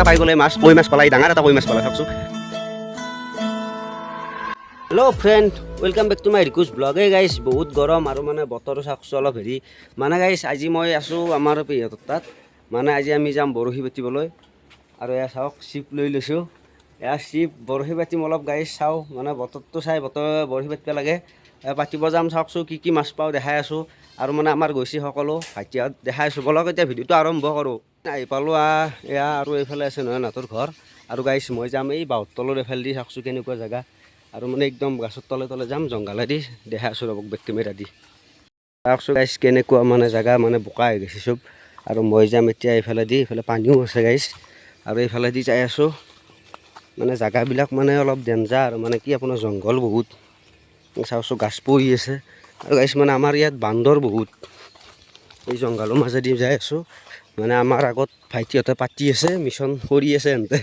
পাই গ'লে মাছ কই মাছ পালাই ডাঙৰ এটা কই মাছ পালাই চাওকচোন। Hello' friend, welcome back to my Rikuj blog. এই গাইছ বহুত গৰম আৰু মানে বতৰো চাওকচোন অলপ হেৰি মানে গাইছ আজি মই আছোঁ আমাৰ পেহীহঁতৰ তাত। মানে আজি আমি যাম বৰশী পাতিবলৈ আৰু এয়া চাওক চিপ লৈ লৈছোঁ। এয়া চিপ বৰশী পাতিম অলপ গাইছ চাওঁ মানে বতৰটো চাই বৰশী পাতিব লাগে। পাতিব যাম চাওকচোন কি মাছ পাওঁ দেখাই আছোঁ আৰু মানে আমাৰ গৈছে সকলো ভাইটিহঁত দেখাই আছোঁ। বলক এতিয়া ভিডিঅ'টো আৰম্ভ কৰোঁ। আহি পালোঁ এয়া আৰু এইফালে আছে নহয় নাটোৰ ঘৰ আৰু গাইছ মই যাম এই বাঁহৰ তলৰ এইফালে দি চাওকচোন কেনেকুৱা জেগা আৰু মানে একদম গছৰ তলে তলে যাম জংঘলেদি দেখাই আছোঁ ৰ'বক বেক কেমেৰা দি। চাওকচোন গাইছ কেনেকুৱা মানে জেগা মানে বোকা হৈ গৈছে চব আৰু মই যাম এতিয়া এইফালে দি এইফালে পানীও আছে গাইছ আৰু এইফালে দি যাই আছোঁ। মানে জেগাবিলাক মানে অলপ ডেঞ্জাৰ মানে কি আপোনাৰ জংঘল বহুত চাওকচোন গাছ পৰি আছে আৰু গাইছ মানে আমাৰ ইয়াত বান্দৰ বহুত। এই জংঘলৰ মাজেদি যাই আছোঁ মানে আমাৰ আগত ভাইটিহঁতে পাতি আছে মিছন কৰি আছে এহেঁতে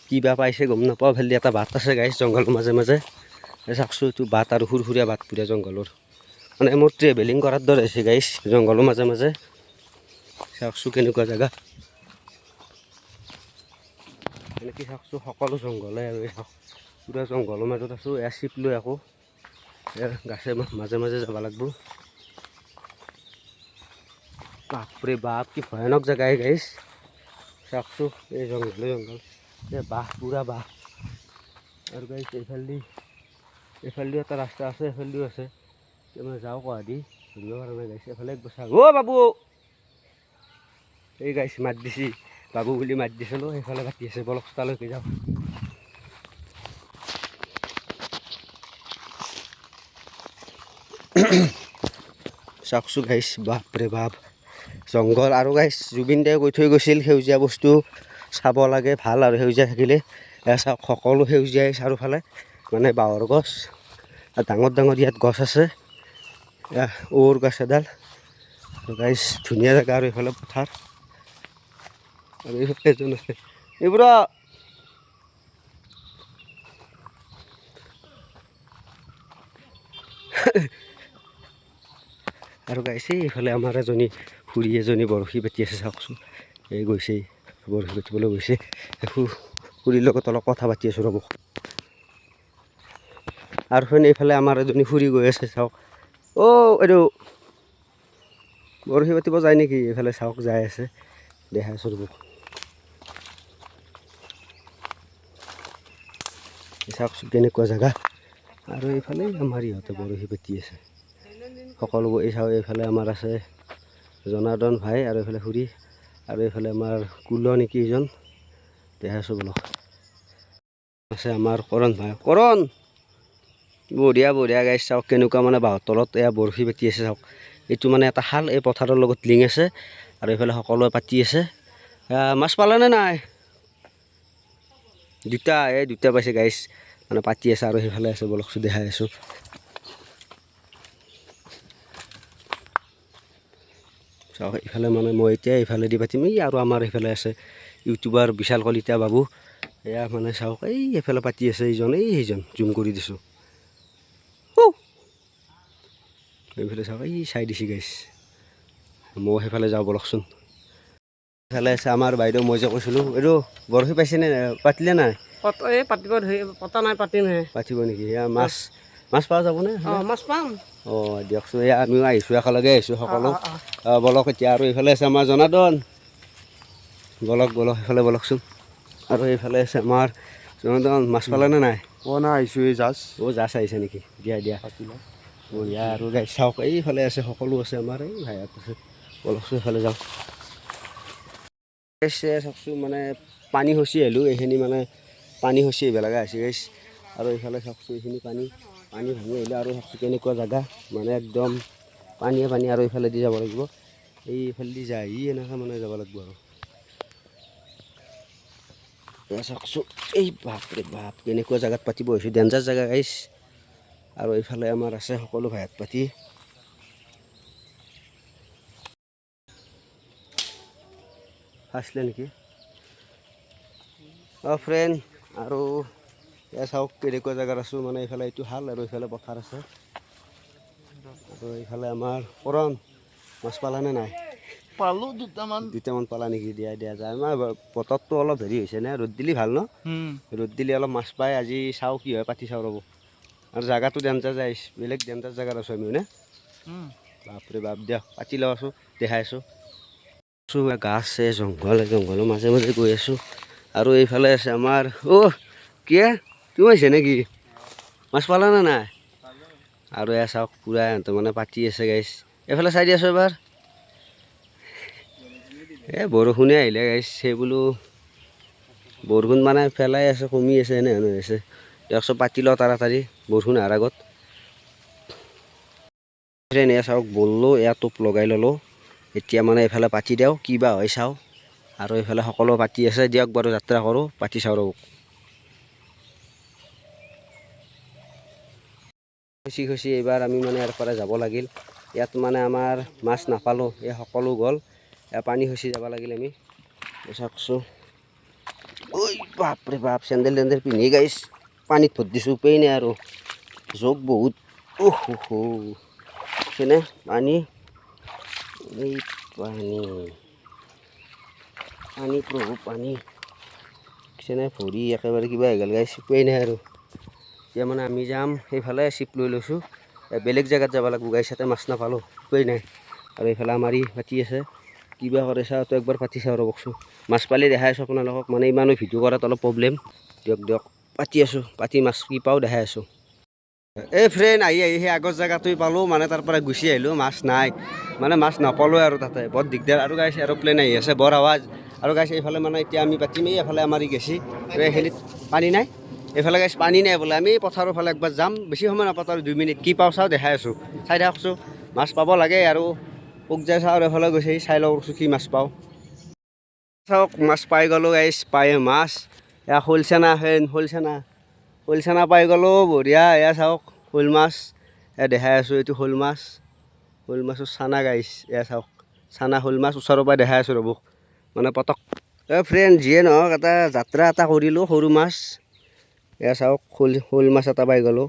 কিবা পাইছে গম নাপাওঁ। ফেলি এটা বাট আছে গাইছ জংঘলৰ মাজে মাজে চাওকচোন এইটো বাট আৰু সুৰসুৰীয়া বাট পুৰা জংঘলৰ মানে মোৰ ট্ৰেভেলিং কৰাৰ দৰে হৈছে গাইছ জংঘলৰ মাজে মাজে চাওকচোন কেনেকুৱা জেগা এনেকৈ চাওকচোন সকলো জংঘলে আৰু পুৰা জংঘলৰ মাজত আছোঁ। এয়া চিপ লৈ আকৌ গাছে মাজে মাজে যাব লাগিব। বাপৰে বাপ কি ভয়ানক জেগাই গাইছ চাওকচোন এই জংঘল এই বাঁহ পুৰা বাঁহ আৰু গাইছ এইফালেদিও এটা ৰাস্তা আছে এইফালেদিও আছে মই যাওঁ কোৱাদি ধৰিব পৰা নাই গাইছ। এইফালে একবছৰ অ' বাবু এই গাইছ মাত দিছি বাবু বুলি মাত দিছিলোঁ সেইফালে পাতি আছে বলক তালৈকে যাওঁ। চাওকচোন গাইছ বাপৰে বাপ জংঘল আৰু গাইছ জুবিন দাই কৈ থৈ গৈছিল সেউজীয়া বস্তু চাব লাগে ভাল আৰু সেউজীয়া থাকিলে চাওক সকলো সেউজীয়াই চাৰিওফালে মানে বাঁহৰ গছ ডাঙৰ ডাঙৰ ইয়াত গছ আছে ঔৰ গছ এডাল গাইছ ধুনীয়া জেগা আৰু এইফালে পথাৰ আৰু এইফালে এজন আছে এইবোৰ আৰু গাইছে এইফালে আমাৰ এজনী খুৰী এজনী বৰশী পাতি আছে চাওকচোন এই গৈছে বৰশী পাতিবলৈ গৈছে খুৰীৰ লগত অলপ কথা পাতি আছোঁ ৰ'ব। আৰু এইফালে আমাৰ এজনী খুৰী গৈ আছে চাওক অ' এইটো বৰশী পাতিব যায় নেকি এইফালে চাওক যাই আছে দেখাই আছোঁ ৰ'ব। চাওকচোন কেনেকুৱা জেগা আৰু এইফালে আমাৰ ইহঁতে বৰশী পাতি আছে সকলোবোৰ এই চাওক এইফালে আমাৰ আছে জনাৰ্দন ভাই আৰু এইফালে খুৰী আৰু এইফালে আমাৰ কুল নেকি এইজন দেখাইছোঁ বলক আছে আমাৰ কৰণ ভাই কৰণ বঢ়িয়া বঢ়িয়া গাইছ চাওক কেনেকুৱা মানে বাঁহৰ তলত এয়া বৰশী পাতি আছে চাওক এইটো মানে এটা শাল এই পথাৰৰ লগত লিংক আছে আৰু এইফালে সকলোৱে পাতি আছে মাছ পালানে নাই দুটা পাইছে গাইছ মানে পাতি আছে আৰু সেইফালে আছে বলকচোন দেখাই আছোঁ। চাওক এইফালে মানে মই এতিয়া এইফালেদি পাতিম এই আৰু আমাৰ এইফালে আছে ইউটিউবাৰ বিশাল কলিতা বাবু এয়া মানে চাওক এই এইফালে পাতি আছে সেইজন জুম কৰি দিছোঁ এইফালে চাওক এই চাই দিছে গাইছ মই সেইফালে যাওঁ বলকচোন। এইফালে আছে আমাৰ বাইদেউ মই যে কৈছিলোঁ এইটো বৰশী পাইছেনে পাতিলে নাই পাতিব পতা নাই পাতিমহে পাতিব নেকি এয়া মাছ পোৱা যাবনে মাছ পাম অঁ দিয়কচোন এয়া আমিও আহিছোঁ একেলগে আহিছোঁ সকলো বলক এতিয়া আৰু এইফালে আছে আমাৰ জনাৰ্দন বলক সেইফালে বলকচোন আৰু এইফালে আছে আমাৰ জনাৰ্দন মাছ পালেনে নাই পোৱা নাই আহিছোঁ এই জাজ জাছ আহিছে নেকি দিয়া বঢ়িয়া আৰু গাইছ চাওক এইফালে আছে সকলো আছে আমাৰ এই ভাইহঁত আছে বলকচোন এইফালে যাওক চাওকচোন মানে পানী খচি আহিলোঁ এইখিনি মানে পানী খচি আহিব লগা হৈছে গাইছ আৰু এইফালে চাওকচোন এইখিনি পানী ভাঙি আহিলে আৰু চাওকচোন কেনেকুৱা জেগা মানে একদম পানীয়ে আৰু এইফালে দি যাব লাগিব এইফালে দি যায় এনেকৈ মানে যাব লাগিব আৰু চাওকচোন এই বাপৰে বাপ কেনেকুৱা জেগাত পাতিব হৈছোঁ ডেঞ্জাৰ জেগা গাইছ আৰু এইফালে আমাৰ আছে সকলো ভাইত পাতি আছিলে নেকি ফ্ৰেণ্ড আৰু এয়া চাওক কেনেকুৱা জেগাত আছোঁ মানে এইফালে এইটো শাল আৰু এইফালে পথাৰ আছে আৰু এইফালে আমাৰ কৰণ মাছ পালানে নাই পালো দুটামান। দুটামান পালা নেকি? দিয়া দিয়া যায়। আমাৰ বতৰটো অলপ হেৰি হৈছে নে, ৰ'দ দিলে ভাল ন? ৰ'দ দিলে অলপ মাছ পায়। আজি চাওঁ কি হয়, পাতি চাওঁ ৰ'ব। আৰু জাগাটো ডেঞ্জাৰ যায়, বেলেগ ডেঞ্জাৰ জেগাত আছোঁ আমি হয়নে? বাপৰে বাপ, দিয়ক পাতি লওঁ আছোঁ, দেখাই আছোঁ। গাছ আছে, জংঘলৰ মাজে মাজে গৈ আছোঁ। আৰু এইফালে আছে আমাৰ কি তুমি আহিছে নেকি? মাছ পালা নে নাই? আৰু এয়া চাওক পুৰা সিহঁতে মানে পাতি আছে গাইছ। এইফালে চাই দি আছোঁ এবাৰ। বৰষুণে আহিলে গাইছ, সেই বোলো বৰষুণ মানে পেলাই আছে, কমি আছে, এনেহেন হৈ আছে। দিয়কচোন পাতি লওঁ তাড়াতাড়ি বৰষুণ অহাৰ আগত। এয়া চাওক বললো, এয়া টোপ লগাই ল'লোঁ। এতিয়া মানে এইফালে পাতি দিওঁ, কি বা হয় চাওঁ। আৰু এইফালে সকলো পাতি আছে, দিয়ক বাৰু যাত্ৰা কৰোঁ, পাতি চাওঁ ৰ'ব। খুচি এইবাৰ আমি মানে ইয়াৰ পৰা যাব লাগিল। ইয়াত মানে আমাৰ মাছ নাপালোঁ, এই সকলো গ'ল। পানী খচি যাব লাগিল আমি। চাওকচোন, ঐ বাপৰে বাপ, চেণ্ডেল টেণ্ডেল পিন্ধি গাইছ পানীত ভৰি দিছোঁ, উপায় নাই আৰু। জোক বহুত কেনে পানী, এই পানী প্ৰভু পানী কেনে ভৰি একেবাৰে কিবা হৈ গ'ল গাইছ, উপায় নাই আৰু। এতিয়া মানে আমি যাম সেইফালে, চিপ লৈ লৈছোঁ, বেলেগ জেগাত যাব লাগিব গাইছ, ইয়াতে মাছ নাপালোঁ, উপায় নাই। আৰু এইফালে আমাৰ ই পাতি আছে, কিবা কৰে চাওঁ, তো একবাৰ পাতি চাওঁ ৰ'বকচোন। মাছ পালে দেখাই আছোঁ আপোনালোকক, মানে ইমানো ভিডিঅ' কৰাত অলপ প্ৰব্লেম। দিয়ক পাতি আছোঁ, পাতি মাছ কি পাওঁ দেখাই আছোঁ। এই ফ্ৰেণ্ড আহি সেই আগৰ জেগাটোৱে পালোঁ, মানে তাৰ পৰা গুচি আহিলোঁ, মাছ নাই, মানে মাছ নাপালোঁ আৰু তাতে বৰ দিগদাৰ। আৰু গাইছ এৰ'প্লেন আহি আছে, বৰ আৱাজ। আৰু গাইছ এইফালে মানে এতিয়া আমি পাতিমেই, এইফালে আমাৰ ই গেছি, এইখিনিত পানী নাই। এইফালে গাইছ পানী নাই বোলে, আমি পথাৰৰ ফালে একবাৰ যাম, বেছি সময় নাপাতো আৰু 2 মিনিট, কি পাওঁ চাওঁ দেখাই আছোঁ। চাই থাকছোঁ, মাছ পাব লাগে আৰু পোক যায় চাওঁ, এইফালে গৈছে চাই লওঁ কি মাছ পাওঁ। চাওক মাছ পাই গ'লোঁ গাইছ, পাই মাছ এয়া শ'ল চানা পাই গ'লোঁ, বঢ়িয়া। এয়া চাওক শ'ল মাছ, এয়া দেখাই আছোঁ, এইটো শ'ল মাছৰ চানা গাইছ। এয়া চাওক চানা শ'ল মাছ ওচৰৰ পৰা দেখাই আছোঁ ৰ'ব, মানে পটক। ফ্ৰেণ্ড যিয়ে নহওক এটা যাত্ৰা এটা কৰিলোঁ, সৰু মাছ। এয়া চাওক শ'ল মাছ এটা পাই গ'লোঁ,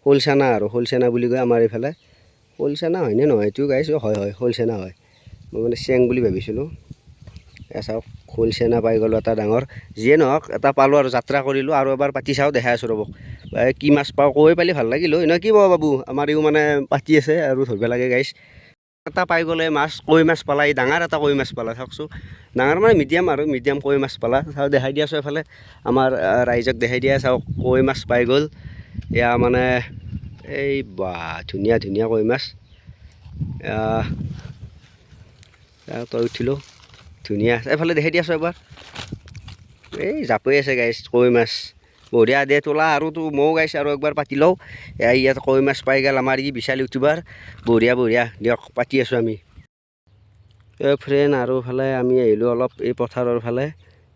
শ'ল চানা আৰু শ'ল চানা বুলি কয় আমাৰ এইফালে। শ'ল চানা হয়নে নহয় এইটো গাইছ? হয় শ'ল চানা হয়, মই মানে চেং বুলি ভাবিছিলোঁ। এয়া চাওক শ'ল চানা পাই গ'লোঁ এটা ডাঙৰ। যিয়ে নহওক এটা পালোঁ আৰু যাত্ৰা কৰিলোঁ, আৰু এবাৰ পাতি চাওঁ দেখাই আছোঁ ৰ'ব। কি মাছ পাওঁ কৈ পালি ভাল লাগিল হয়, নহয় কি পাওঁ বাবু? আমাৰ ইও মানে পাতি আছে আৰু ধৰিব লাগে গাইছ। এটা পাই গ'লে মাছ, কৈ মাছ পালা, এই ডাঙৰ এটা কৈ মাছ পালা, চাওকচোন। ডাঙৰ মানে মিডিয়াম আৰু, মিডিয়াম কৈ মাছ পালা। চাওঁ দেখাই দি আছোঁ এইফালে আমাৰ ৰাইজক দেখাই দিয়া, চাওক কৈ মাছ পাই গ'ল। এয়া মানে এই বা ধুনীয়া কৈ মাছ। তই উঠিলোঁ, ধুনীয়া। এইফালে দেখাই দি আছোঁ এবাৰ, এই জাপৈ আছে গাইছ কৈ মাছ, বঢ়িয়া। দে তোলা আৰু ময়ো গাইছ আৰু একবাৰ পাতি লওঁ। ইয়াত কৈ মাছ পাই গ'ল আমাৰ ই বিশাল ইউটিউবাৰ, বঢ়িয়া। দিয়ক পাতি আছোঁ আমি। ফ্ৰেণ্ড আৰু ফালে আমি আহিলোঁ অলপ এই পথাৰৰ ফালে,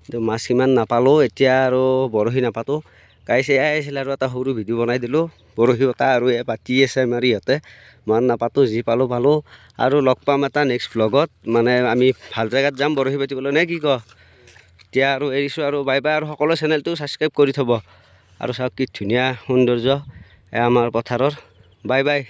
কিন্তু মাছ ইমান নাপালোঁ। এতিয়া আৰু বৰশী নাপাতোঁ গাইছ, এয়াই আছিল আৰু এটা সৰু ভিডিঅ' বনাই দিলোঁ, বৰশী পতা আৰু পাতি আছে আমাৰ ইহঁতে। মান নাপাতোঁ, যি পালোঁ আৰু লগ পাম এটা নেক্সট ভ্লগত, মানে আমি ভাল জেগাত যাম বৰশী পাতিবলৈ, নে কি ক? এতিয়া আৰু এৰিছোঁ আৰু, বাই বাই। আৰু সকলো চেনেলটো ছাবস্ক্ৰাইব কৰি থ'ব। আৰু চাওক কি ধুনীয়া সৌন্দৰ্য আমাৰ পথাৰৰ, বাই বাই।